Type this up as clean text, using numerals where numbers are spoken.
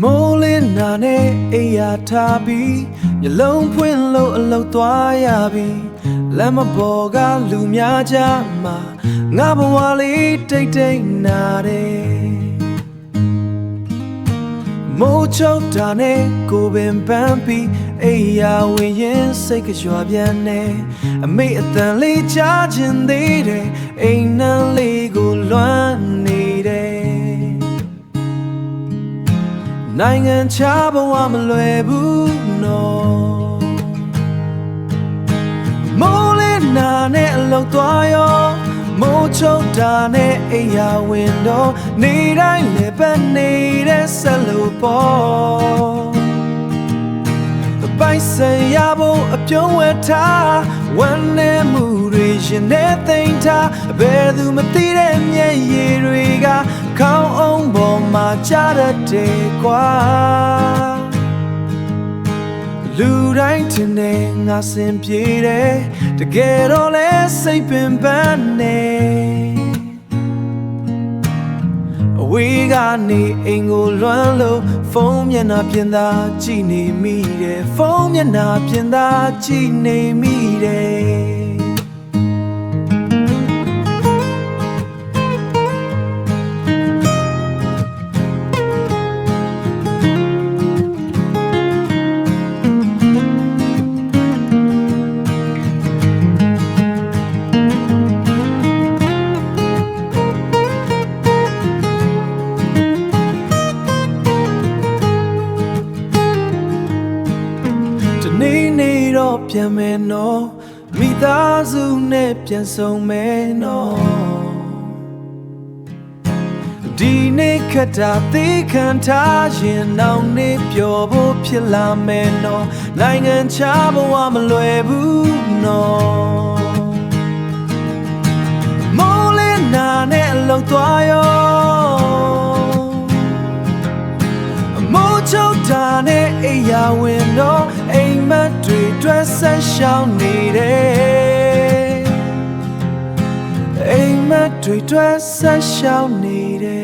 မိုးလင်းနာနဲ့အိယာထားပြီးမျက်လုံးဖွင့်လို့အလုပ်သွားရပြီလမ်းမပေါ်ကလူများကြမှာငါဘဝလေးတိတ်တိတ်နာတယ်မိုးချုပ်တာနဲ့ကိုပင်ပန်းပြီးအိယာဝင်ရင်စိတ်ကြွပြန်နေအမေအတန်လေးကြားချင်သေးတယ်အိမ်နန်းလေးကိုလွမ်းနေတယ်နိုင်ငံခြားဘဝမလွယ်ဘူးနော်မိုးလေးနာနဲ့အလုပ်သွားရောမိုးချုပ်တာနဲ့အိယာဝင်တော့နေတိုင်းလည်းပဲနေတဲ့ဆက်လို့ပေါ့ပိုက်ဆံရဖို့အပြုံးဝဲထားဝမ်းနဲ့မှုတွေရင်ထဲသိမ့်ထားဘယ်သူမသိတဲ့မျက်ရည်တွေကခေါင်းအောင်ပေါ်မှာကြားတတ်တယ်ကွာလူတိုင်းထင်တယ်ငါစင်ပြေတယ်တကယ်တော့လဲစိတ်ပင်ပန်းနေအဝေးကနေအိမ်ကိုလွမ်းလို့ဖုန်းမျက်နှာပြင်သာကြည့်နေမိတယ်ဖုန်းမျက်နှာပြင်သာကြည့်နေမိတယ်နေတော့ပြန်မယ်နော်မိသားစုနဲ့ပြန်ဆုံမယ်နော်ဒီနေ့ခက်တာသိခံထားရင်နောက်နေ့ပျော်ဖို့ဖြစ်လာမယ်နော်နိုင်ငံခြားဘဝမလွယ်ဘူးနော်မိုးလေးနာနဲ့အလုပ်သွားရောမိုးချုပ်တာနဲ့အိယာဝင်တော့အိမ်မက်တွေတွဲဆက်ရှောင်းနေတယ်အိမ်မက်တွေတွဲဆက်ရှောင်းနေတယ်